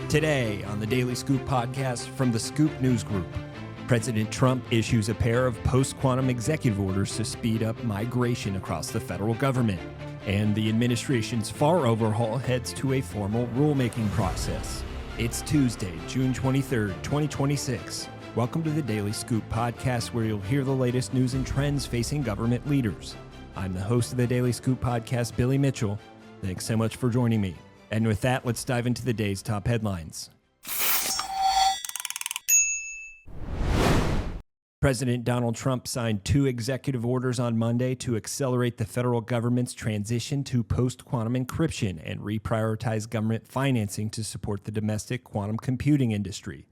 Today on the Daily Scoop podcast from the Scoop News Group, President Trump issues a pair of post-quantum executive orders to speed up migration across the federal government, and the administration's FAR overhaul heads to a formal rulemaking process. It's Tuesday, June 23rd, 2026. Welcome to the Daily Scoop podcast, where you'll hear the latest news and trends facing government leaders. I'm the host of the Daily Scoop podcast, Billy Mitchell. Thanks so much for joining me. And with that, let's dive into the day's top headlines. President Donald Trump signed two executive orders on Monday to accelerate the federal government's transition to post-quantum encryption and reprioritize government financing to support the domestic quantum computing industry.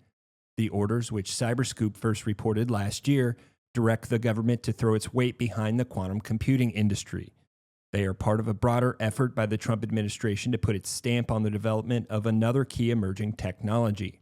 The orders, which CyberScoop first reported last year, direct the government to throw its weight behind the quantum computing industry. They are part of a broader effort by the Trump administration to put its stamp on the development of another key emerging technology.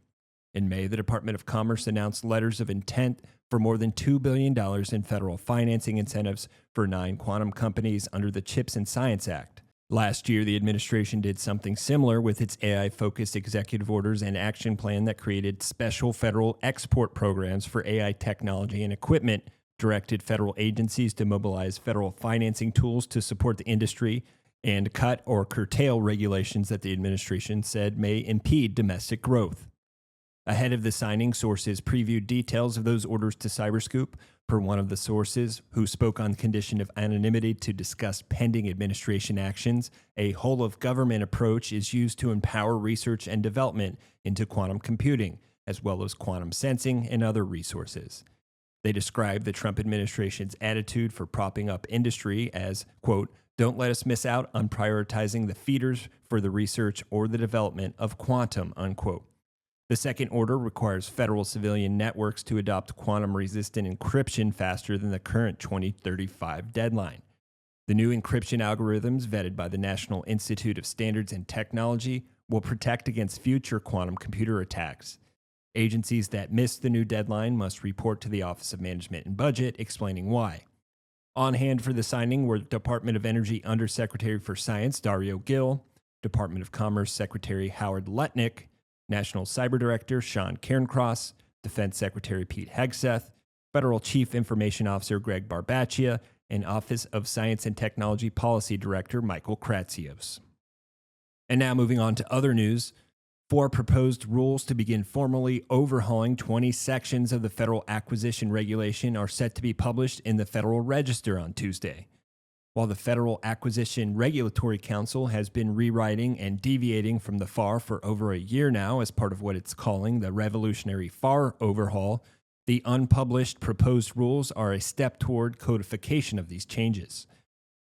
In May, the Department of Commerce announced letters of intent for more than $2 billion in federal financing incentives for 9 quantum companies under the CHIPS and Science Act. Last year, the administration did something similar with its AI-focused executive orders and action plan that created special federal export programs for AI technology and equipment, directed federal agencies to mobilize federal financing tools to support the industry, and cut or curtail regulations that the administration said may impede domestic growth. Ahead of the signing, sources previewed details of those orders to CyberScoop. Per one of the sources, who spoke on condition of anonymity to discuss pending administration actions, a whole-of-government approach is used to empower research and development into quantum computing, as well as quantum sensing and other resources. They described the Trump administration's attitude for propping up industry as, quote, "Don't let us miss out on prioritizing the feeders for the research or the development of quantum," unquote. The second order requires federal civilian networks to adopt quantum-resistant encryption faster than the current 2035 deadline. The new encryption algorithms, vetted by the National Institute of Standards and Technology, will protect against future quantum computer attacks. Agencies that miss the new deadline must report to the Office of Management and Budget, explaining why. On hand for the signing were Department of Energy Undersecretary for Science Dario Gil, Department of Commerce Secretary Howard Lutnick, National Cyber Director Sean Cairncross, Defense Secretary Pete Hegseth, Federal Chief Information Officer Greg Barbaccia, and Office of Science and Technology Policy Director Michael Kratsios. And now moving on to other news. 4 proposed rules to begin formally overhauling 20 sections of the federal acquisition regulation are set to be published in the Federal Register on Tuesday. While the Federal Acquisition Regulatory Council has been rewriting and deviating from the FAR for over a year now as part of what it's calling the revolutionary FAR overhaul, the unpublished proposed rules are a step toward codification of these changes.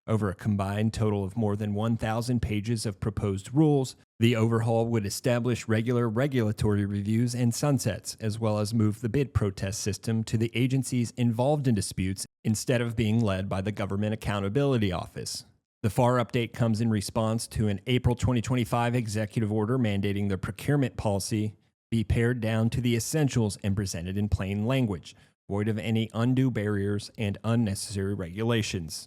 Over a combined total of more than 1,000 pages of proposed rules, the overhaul would establish regular regulatory reviews and sunsets, as well as move the bid protest system to the agencies involved in disputes instead of being led by the Government Accountability Office. The FAR update comes in response to an April 2025 executive order mandating the procurement policy be pared down to the essentials and presented in plain language, void of any undue barriers and unnecessary regulations.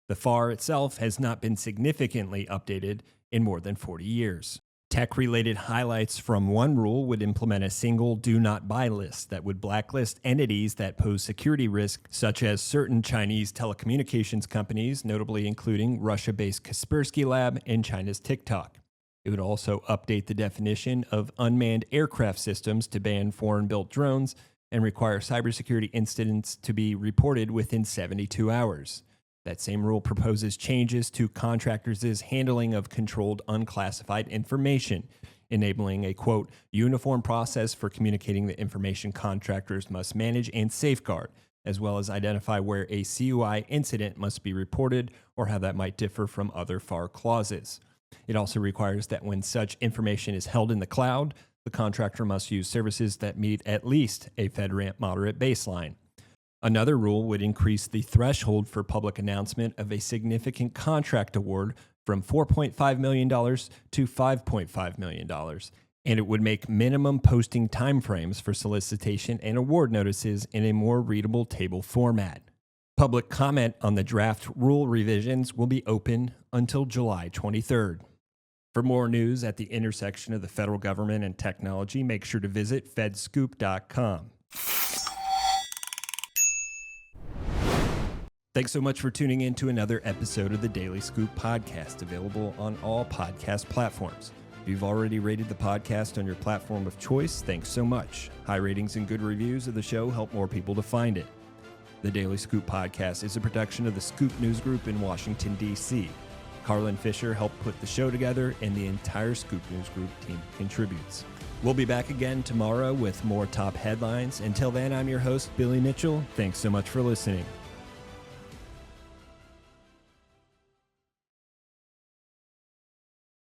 The FAR itself has not been significantly updated in more than 40 years. Tech-related highlights from one rule would implement a single do-not-buy list that would blacklist entities that pose security risk, such as certain Chinese telecommunications companies, notably including Russia-based Kaspersky Lab and China's TikTok. It would also update the definition of unmanned aircraft systems to ban foreign-built drones and require cybersecurity incidents to be reported within 72 hours. That same rule proposes changes to contractors' handling of controlled unclassified information, enabling a, quote, uniform process for communicating the information contractors must manage and safeguard, as well as identify where a CUI incident must be reported or how that might differ from other FAR clauses. It also requires that when such information is held in the cloud, the contractor must use services that meet at least a FedRAMP moderate baseline. Another rule would increase the threshold for public announcement of a significant contract award from $4.5 million to $5.5 million, and it would make minimum posting timeframes for solicitation and award notices in a more readable table format. Public comment on the draft rule revisions will be open until July 23rd. For more news at the intersection of the federal government and technology, make sure to visit fedscoop.com. Thanks so much for tuning in to another episode of the Daily Scoop podcast, available on all podcast platforms. If you've already rated the podcast on your platform of choice, thanks so much. High ratings and good reviews of the show help more people to find it. The Daily Scoop podcast is a production of the Scoop News Group in Washington, D.C. Carlin Fisher helped put the show together, and the entire Scoop News Group team contributes. We'll be back again tomorrow with more top headlines. Until then, I'm your host, Billy Mitchell. Thanks so much for listening.